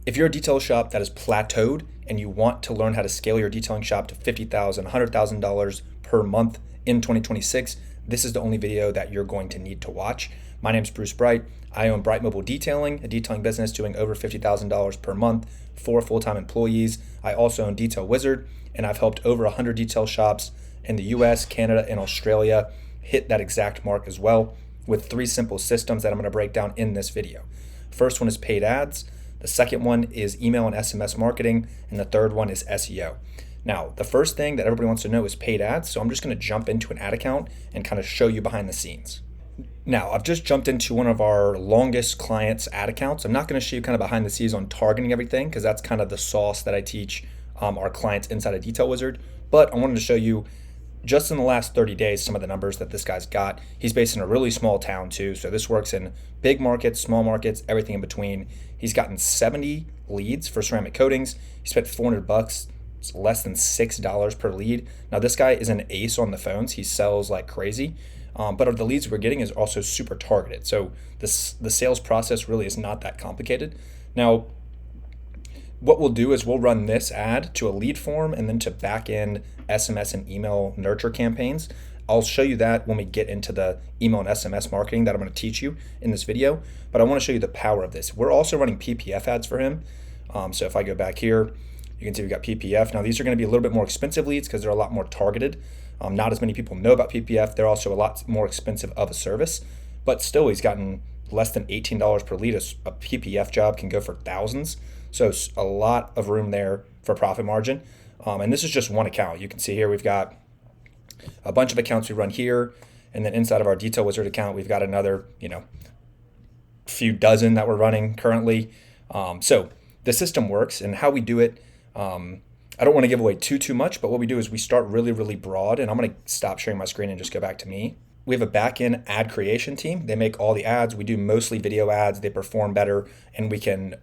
If you're a detail shop that is plateaued and you want to learn how to scale your detailing shop to $50,000, $100,000 per month in 2026, this is the only video that you're going to need to watch. My name is Bruce Bright. I own Bright Mobile Detailing, a detailing business doing over $50,000 per month for full-time employees. I also own Detail Wizard, and I've helped over 100 detail shops in the US, Canada, and Australia hit that exact mark as well with 3 simple systems that I'm going to break down in this video. First one is paid ads. The second one is email and SMS marketing, and the third one is SEO. Now, the first thing that everybody wants to know is paid ads, so I'm just going to jump into an ad account and kind of show you behind the scenes. Now, I've just jumped into one of our longest clients' ad accounts. I'm not going to show you kind of behind the scenes on targeting everything because that's kind of the sauce that I teach our clients inside of Detail Wizard, but I wanted to show you just in the last 30 days some of the numbers that this guy's got. He's based in a really small town too, so this works in big markets, small markets, everything in between. He's gotten 70 leads for ceramic coatings. He spent $400. It's less than $6 per lead. Now this guy is an ace on the phones. He sells like crazy, but the leads we're getting is also super targeted. So the sales process really is not that complicated. Now, what we'll do is we'll run this ad to a lead form and then to back end SMS and email nurture campaigns. I'll show you that when we get into the email and SMS marketing that I'm going to teach you in this video, but I want to show you the power of this. We're also running PPF ads for him. So if I go back here, you can see we've got PPF. Now these are going to be a little bit more expensive leads because they're a lot more targeted. Not as many people know about PPF. They're also a lot more expensive of a service, but still he's gotten less than $18 per lead. A PPF job can go for thousands. So a lot of room there for profit margin. And this is just one account. You can see here we've got a bunch of accounts we run here. And then inside of our Detail Wizard account, we've got another, few dozen that we're running currently. So the system works, and how we do it, I don't want to give away too much, but what we do is we start really, really broad. And I'm going to stop sharing my screen and just go back to me. We have a back-end ad creation team. They make all the ads. We do mostly video ads. They perform better, and we can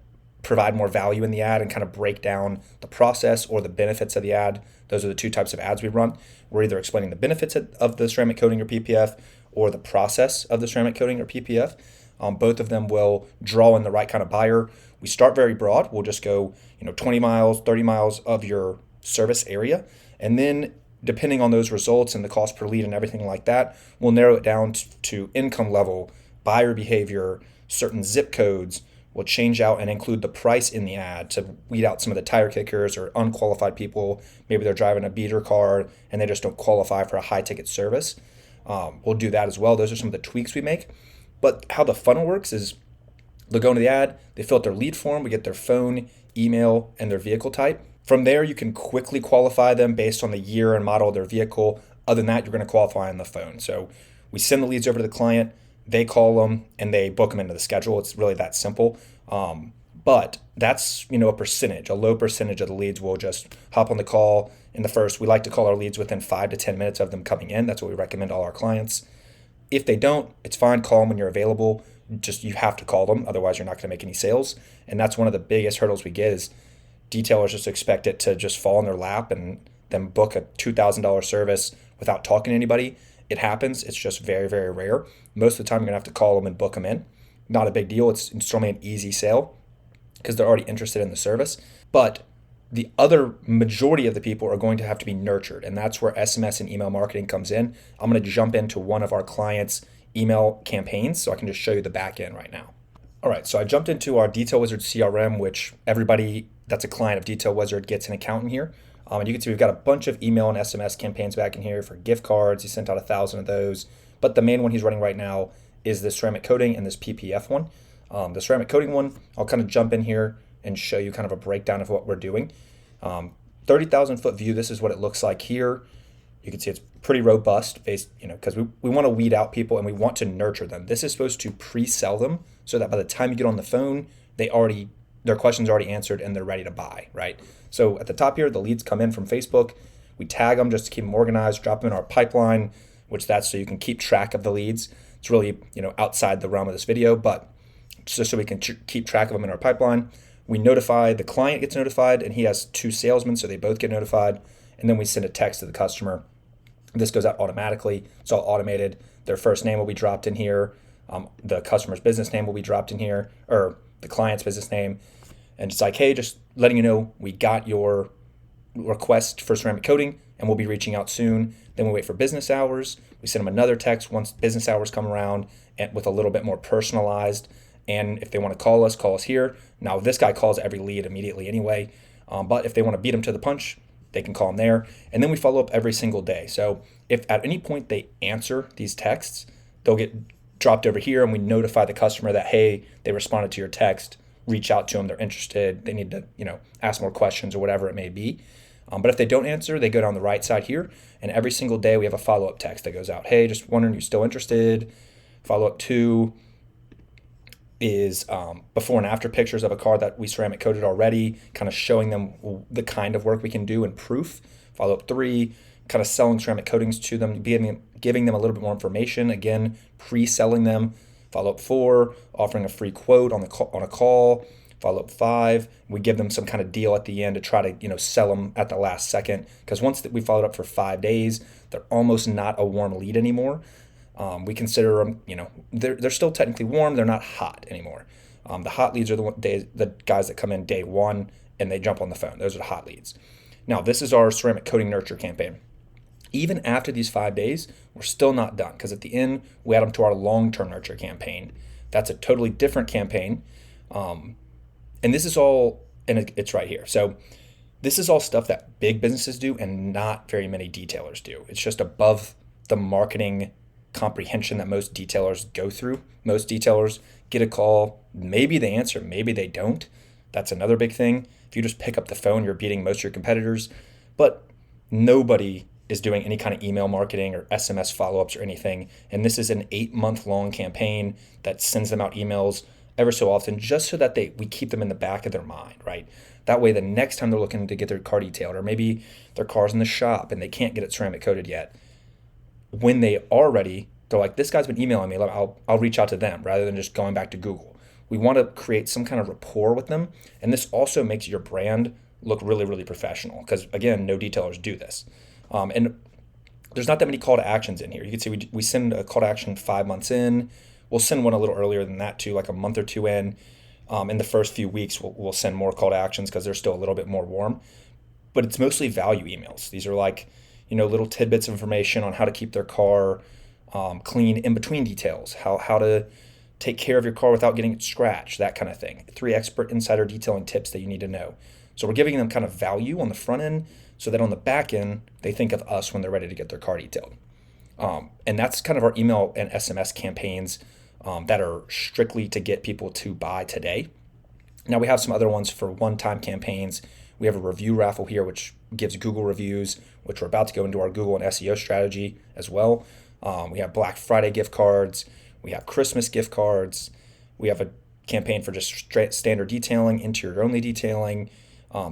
provide more value in the ad and kind of break down the process or the benefits of the ad. Those are the 2 types of ads we run. We're either explaining the benefits of the ceramic coating or PPF or the process of the ceramic coating or PPF. Both of them will draw in the right kind of buyer. We start very broad. We'll just go 20 miles, 30 miles of your service area. And then depending on those results and the cost per lead and everything like that, we'll narrow it down to income level, buyer behavior, certain zip codes. We'll change out and include the price in the ad to weed out some of the tire kickers or unqualified people. Maybe they're driving a beater car and they just don't qualify for a high ticket service. We'll do that as well. Those are some of the tweaks we make. But how the funnel works is they'll go into the ad, they fill out their lead form, we get their phone, email, and their vehicle type. From there, you can quickly qualify them based on the year and model of their vehicle. Other than that, you're going to qualify on the phone. So we send the leads over to the client. They call them and they book them into the schedule. It's really that simple. But that's, a percentage, a low percentage of the leads will just hop on the call in the first. We like to call our leads within 5 to 10 minutes of them coming in. That's what we recommend to all our clients. If they don't, it's fine. Call them when you're available. Just, you have to call them. Otherwise, you're not going to make any sales. And that's one of the biggest hurdles we get is detailers just expect it to just fall in their lap and then book a $2,000 service without talking to anybody. It happens. It's just very, very rare. Most of the time, you're going to have to call them and book them in. Not a big deal. It's normally an easy sale because they're already interested in the service. But the other majority of the people are going to have to be nurtured, and that's where SMS and email marketing comes in. I'm going to jump into one of our clients' email campaigns so I can just show you the back end right now. All right, so I jumped into our Detail Wizard CRM, which everybody that's a client of Detail Wizard gets an account in here. And you can see we've got a bunch of email and SMS campaigns back in here for gift cards. He sent out 1,000 of those. But the main one he's running right now is this ceramic coating and this PPF one. The ceramic coating one, I'll kind of jump in here and show you kind of a breakdown of what we're doing. 30,000 foot view, this is what it looks like here. You can see it's pretty robust based, because we want to weed out people and we want to nurture them. This is supposed to pre-sell them so that by the time you get on the phone, their questions are already answered and they're ready to buy, right? So at the top here, the leads come in from Facebook. We tag them just to keep them organized, drop them in our pipeline, which that's so you can keep track of the leads. It's really, outside the realm of this video, but just so we can keep track of them in our pipeline. We notify, the client gets notified, and he has 2 salesmen, so they both get notified. And then we send a text to the customer. This goes out automatically. It's all automated. Their first name will be dropped in here. The customer's business name will be dropped in here, or the client's business name. And it's like, hey, just letting you know we got your request for ceramic coating and we'll be reaching out soon. Then we wait for business hours. We send them another text once business hours come around and with a little bit more personalized. And if they want to call us here. Now, this guy calls every lead immediately anyway. But if they want to beat him to the punch, they can call him there. And then we follow up every single day. So if at any point they answer these texts, they'll get dropped over here and we notify the customer that, hey, they responded to your text. Reach out to them. They're interested. They need to, ask more questions or whatever it may be. But if they don't answer, they go down the right side here. And every single day we have a follow-up text that goes out. Hey, just wondering, you still interested? Follow-up 2 is before and after pictures of a car that we ceramic coated already, kind of showing them the kind of work we can do and proof. Follow-up 3, kind of selling ceramic coatings to them, giving them a little bit more information. Again, pre-selling them. Follow-up 4, offering a free quote on a call. Follow-up 5, we give them some kind of deal at the end to try to sell them at the last second, because once we followed up for 5 days, they're almost not a warm lead anymore. We consider them, they're still technically warm, they're not hot anymore. The hot leads are the guys that come in day 1 and they jump on the phone. Those are the hot leads. Now, this is our ceramic coating nurture campaign. Even after these 5 days, we're still not done, because at the end we add them to our long-term nurture campaign. That's a totally different campaign. And this is all, and it's right here. So this is all stuff that big businesses do and not very many detailers do. It's just above the marketing comprehension that most detailers go through. Most detailers get a call. Maybe they answer, maybe they don't. That's another big thing. If you just pick up the phone, you're beating most of your competitors. But nobody is doing any kind of email marketing or SMS follow-ups or anything. And this is an 8-month-long campaign that sends them out emails ever so often, just so that we keep them in the back of their mind, right? That way, the next time they're looking to get their car detailed, or maybe their car's in the shop and they can't get it ceramic coated yet, when they are ready, they're like, this guy's been emailing me, I'll reach out to them rather than just going back to Google. We want to create some kind of rapport with them, and this also makes your brand look really, really professional, because again, no detailers do this. And there's not that many call to actions in here. You can see we send a call to action 5 months in. We'll send one a little earlier than that too, like a month or 2 in. In the first few weeks, we'll send more call to actions because they're still a little bit more warm. But it's mostly value emails. These are like, little tidbits of information on how to keep their car clean in between details, how to take care of your car without getting it scratched, that kind of thing. 3 expert insider detailing tips that you need to know. So we're giving them kind of value on the front end so that on the back end, they think of us when they're ready to get their car detailed. And that's kind of our email and SMS campaigns that are strictly to get people to buy today. Now, we have some other ones for one-time campaigns. We have a review raffle here, which gives Google reviews, which we're about to go into our Google and SEO strategy as well. We have Black Friday gift cards. We have Christmas gift cards. We have a campaign for just standard detailing, interior-only detailing.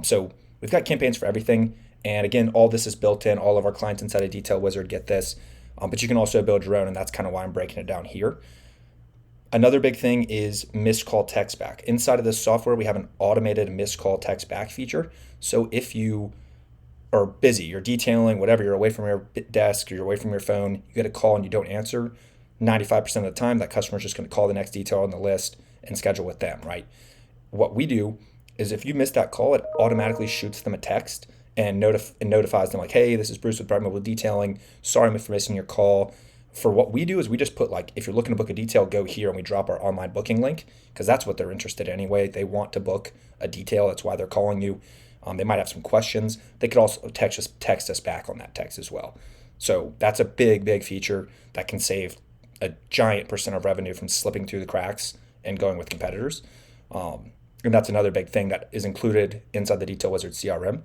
So we've got campaigns for everything. And again, all this is built in. All of our clients inside of Detail Wizard get this. But you can also build your own, and that's kind of why I'm breaking it down here. Another big thing is missed call text back. Inside of this software, we have an automated missed call text back feature. So if you are busy, you're detailing, whatever, you're away from your desk, or you're away from your phone, you get a call and you don't answer, 95% of the time, that customer's just going to call the next detail on the list and schedule with them, right? What we do is if you miss that call, it automatically shoots them a text and notifies them like, hey, this is Bruce with Bright Mobile Detailing. Sorry for missing your call. For what we do is we just put, like, if you're looking to book a detail, go here, and we drop our online booking link, because that's what they're interested in anyway. They want to book a detail. That's why they're calling you. They might have some questions. They could also text us back on that text as well. So that's a big, big feature that can save a giant percent of revenue from slipping through the cracks and going with competitors. And that's another big thing that is included inside the Detail Wizard CRM.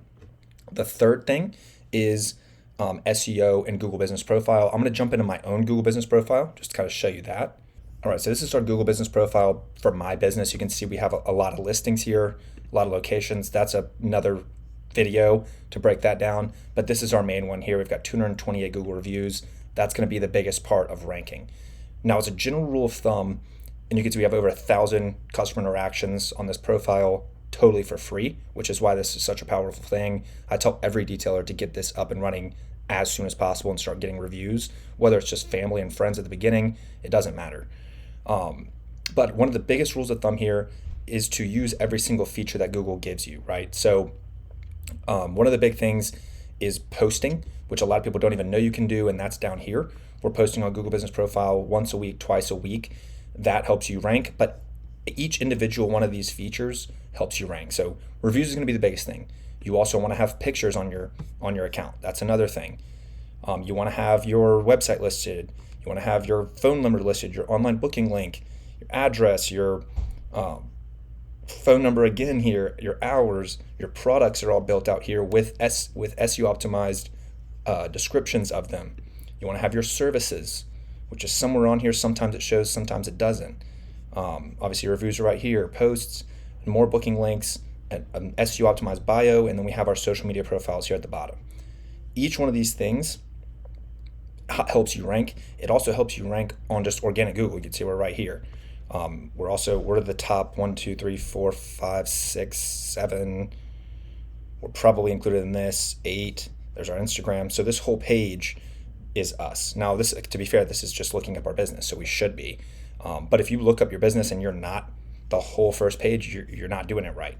The third thing is SEO and Google Business Profile. I'm going to jump into my own Google Business Profile just to kind of show you that. All right, so this is our Google Business Profile for my business. You can see we have a lot of listings here, a lot of locations. That's another video to break that down, but this is our main one here. We've got 228 Google reviews. That's going to be the biggest part of ranking. Now, as a general rule of thumb, and you can see we have over 1,000 customer interactions on this profile totally for free, which is why this is such a powerful thing. I tell every detailer to get this up and running as soon as possible and start getting reviews, whether it's just family and friends at the beginning, it doesn't matter. But one of the biggest rules of thumb here is to use every single feature that Google gives you, right? So one of the big things is posting, which a lot of people don't even know you can do, and that's down here. We're posting on Google Business Profile once a week, twice a week. That helps you rank, but each individual one of these features helps you rank. So reviews is going to be the biggest thing. You also want to have pictures on your account. That's another thing. You want to have your website listed. You want to have your phone number listed, your online booking link, your address, your phone number again here, your hours, your products are all built out here with SEO optimized descriptions of them. You want to have your services, which is somewhere on here. Sometimes it shows, sometimes it doesn't. Obviously, reviews are right here, posts, more booking links, an SEO optimized bio, and then we have our social media profiles here at the bottom. Each one of these things helps you rank. It also helps you rank on just organic Google. You can see we're right here. We're the top 1, 2, 3, 4, 5, 6, 7. We're probably included in this 8. There's our Instagram. So this whole page is us. Now, this, to be fair, this is just looking up our business, so we should be. But if you look up your business and you're not the whole first page, you're not doing it right.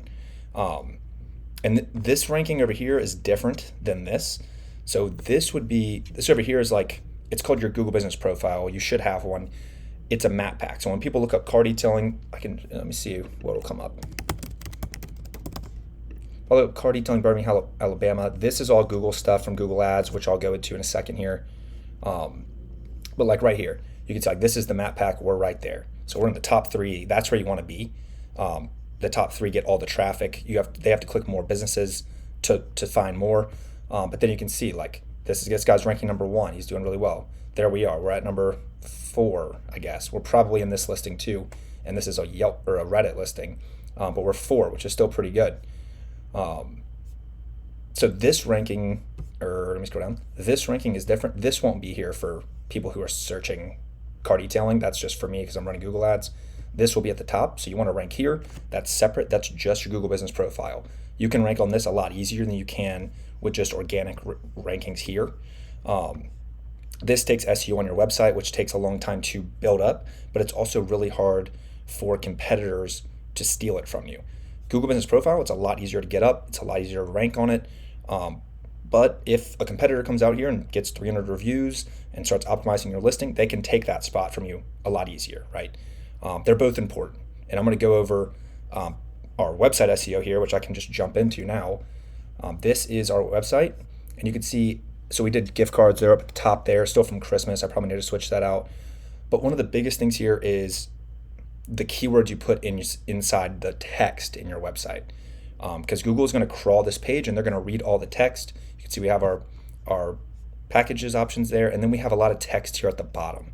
And this ranking over here is different than this. So this over here is like, it's called your Google Business Profile. You should have one. It's a map pack. So when people look up car detailing, let me see what will come up. Although car detailing Birmingham, Alabama, this is all Google stuff from Google Ads, which I'll go into in a second here. But like right here, you can see like this is the map pack. We're right there. So we're in the top 3. That's where you want to be. The top 3 get all the traffic. They have to click more businesses to find more. But then you can see like this guy's ranking number 1. He's doing really well. There we are. We're at number 4, I guess. We're probably in this listing too, and this is a Yelp or a Reddit listing, but we're 4, which is still pretty good. So this ranking, or let me scroll down. This ranking is different. This won't be here for people who are searching car detailing. That's just for me because I'm running Google Ads. This will be at the top, so you want to rank here. That's separate. That's just your Google Business Profile. You can rank on this a lot easier than you can with just organic rankings here. This takes SEO on your website, which takes a long time to build up, but it's also really hard for competitors to steal it from you. Google Business Profile, it's a lot easier to get up. It's a lot easier to rank on it. But if a competitor comes out here and gets 300 reviews and starts optimizing your listing, they can take that spot from you a lot easier, right? They're both important. And I'm going to go over our website SEO here, which I can just jump into now. This is our website, and you can see, so we did gift cards. They're up at the top there, still from Christmas. I probably need to switch that out. But one of the biggest things here is the keywords you put inside the text in your website. Because Google is going to crawl this page and they're going to read all the text. You can see we have our packages options there, and then we have a lot of text here at the bottom.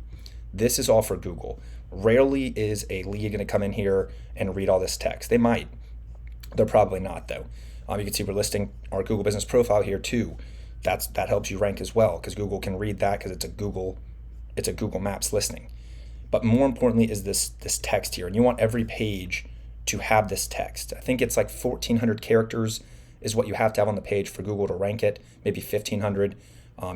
This is all for Google. Rarely is a lead going to come in here and read all this text. They might. They're probably not, though. You can see we're listing our Google Business Profile here too. That helps you rank as well because Google can read that because it's a Google Maps listing. But more importantly is this text here, and you want every page to have this text. I think it's like 1,400 characters is what you have to have on the page for Google to rank it, maybe 1,500.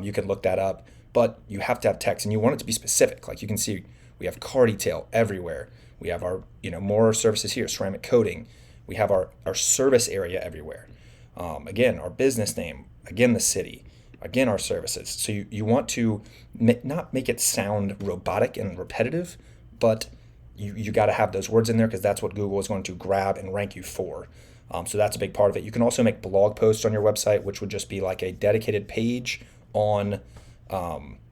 You can look that up, but you have to have text, and you want it to be specific. Like you can see, we have car detail everywhere. We have our more services here, ceramic coating. We have our service area everywhere. Again, our business name. Again, the city. Again, our services. So you want to not make it sound robotic and repetitive, but you got to have those words in there because that's what Google is going to grab and rank you for. So that's a big part of it. You can also make blog posts on your website, which would just be like a dedicated page on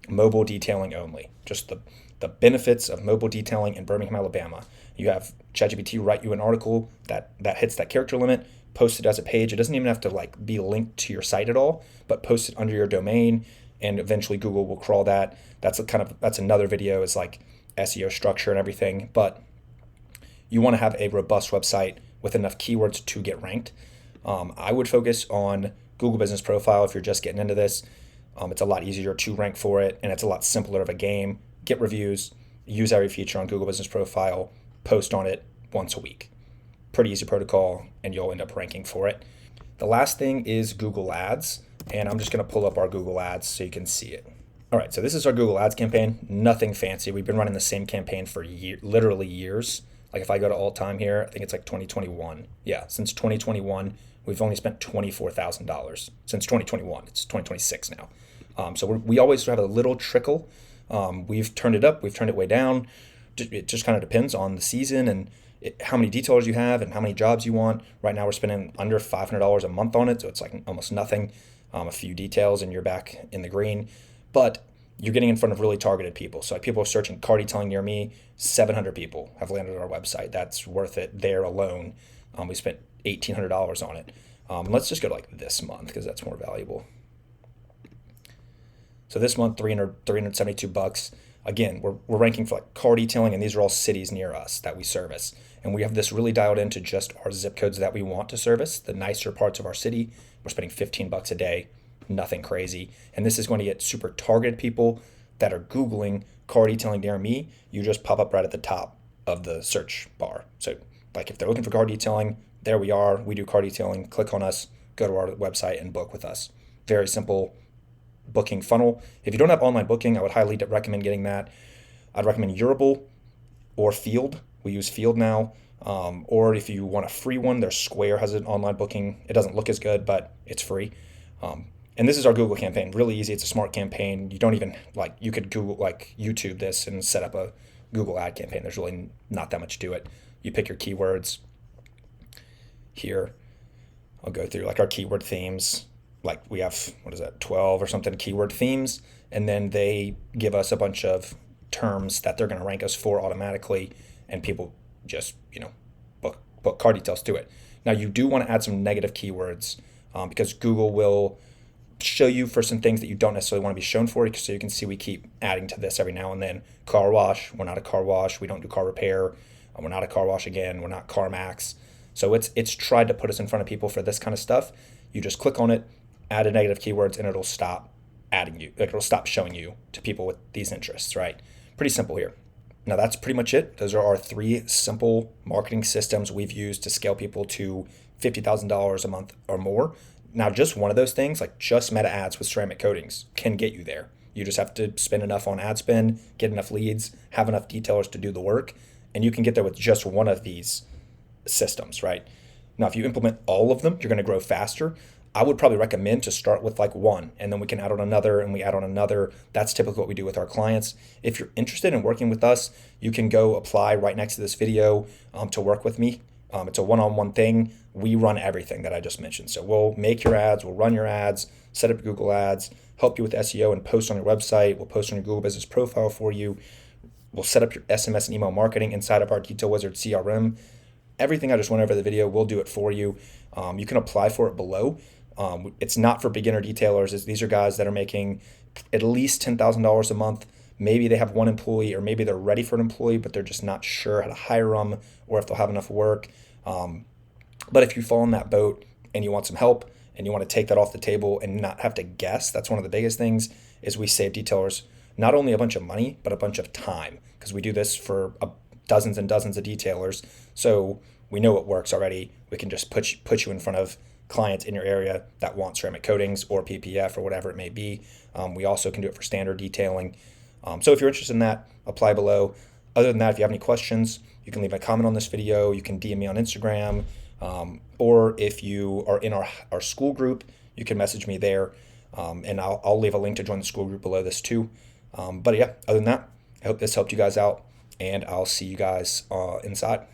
mobile detailing only. Just the benefits of mobile detailing in Birmingham, Alabama. You have ChatGPT write you an article that hits that character limit, post it as a page. It doesn't even have to like be linked to your site at all, but post it under your domain, and eventually Google will crawl that. That's another video. It's like SEO structure and everything, but you want to have a robust website with enough keywords to get ranked. I would focus on Google Business Profile if you're just getting into this. It's a lot easier to rank for it, and it's a lot simpler of a game. Get reviews, use every feature on Google Business Profile, post on it once a week. Pretty easy protocol, and you'll end up ranking for it. The last thing is Google Ads, and I'm just going to pull up our Google Ads so you can see it. All right, so this is our Google Ads campaign. Nothing fancy. We've been running the same campaign for literally years, Like if I go to all time here, I think it's like 2021. Yeah, since 2021, we've only spent $24,000 since 2021. It's 2026 now. So we always have a little trickle. We've turned it up, we've turned it way down. It just kind of depends on the season and how many detailers you have and how many jobs you want. Right now, we're spending under $500 a month on it, so it's like almost nothing. A few details and you're back in the green. But you're getting in front of really targeted people. So like people are searching car detailing near me. 700 people have landed on our website. That's worth it there alone. We spent $1,800 on it. Let's just go to like this month because that's more valuable. So this month, 372 bucks. Again, we're ranking for like car detailing, and these are all cities near us that we service. And we have this really dialed into just our zip codes that we want to service, the nicer parts of our city. We're spending 15 bucks a day, nothing crazy. And this is going to get super targeted people that are Googling car detailing near me. You just pop up right at the top of the search bar. So like if they're looking for car detailing, there we are. We do car detailing. Click on us, go to our website and book with us. Very simple booking funnel. If you don't have online booking, I would highly recommend getting that. I'd recommend Urable or Field. We use Field now. Or if you want a free one, there's Square has an online booking. It doesn't look as good, but it's free. And this is our Google campaign. Really easy. It's a smart campaign. You don't even you could Google YouTube this and set up a Google ad campaign. There's really not that much to it. You pick your keywords. Here, I'll go through our keyword themes. Like we have, 12 or something keyword themes, and then they give us a bunch of terms that they're going to rank us for automatically, and people just, book car details to it. Now you do want to add some negative keywords because Google will show you for some things that you don't necessarily want to be shown for. So you can see we keep adding to this every now and then. Car wash, we're not a car wash. We don't do car repair. We're not a car wash again. We're not CarMax. So it's tried to put us in front of people for this kind of stuff. You just click on it, add a negative keywords, and it'll stop adding you. It'll stop showing you to people with these interests, right? Pretty simple here. Now that's pretty much it. Those are our 3 simple marketing systems we've used to scale people to $50,000 a month or more. Now just one of those things, like just meta ads with ceramic coatings, can get you there. You just have to spend enough on ad spend, get enough leads, have enough detailers to do the work, and you can get there with just one of these systems, right? Now, if you implement all of them, you're going to grow faster. I would probably recommend to start with one, and then we can add on another, and we add on another. That's typically what we do with our clients. If you're interested in working with us, you can go apply right next to this video to work with me. It's a one-on-one thing. We run everything that I just mentioned. So we'll make your ads, we'll run your ads, set up Google ads, help you with SEO and post on your website. We'll post on your Google business profile for you. We'll set up your SMS and email marketing inside of our Detail Wizard CRM. Everything I just went over in the video, we'll do it for you. You can apply for it below. It's not for beginner detailers. These are guys that are making at least $10,000 a month. Maybe they have one employee, or maybe they're ready for an employee, but they're just not sure how to hire them or if they'll have enough work. But if you fall in that boat and you want some help and you want to take that off the table and not have to guess, that's one of the biggest things, is we save detailers not only a bunch of money, but a bunch of time, because we do this for dozens and dozens of detailers. So we know it works already. We can just put you in front of clients in your area that want ceramic coatings or PPF or whatever it may be. We also can do it for standard detailing. So if you're interested in that, apply below. Other than that, if you have any questions, you can leave a comment on this video. You can DM me on Instagram. Or if you are in our school group, you can message me there. And I'll leave a link to join the school group below this too. But yeah, other than that, I hope this helped you guys out, and I'll see you guys inside.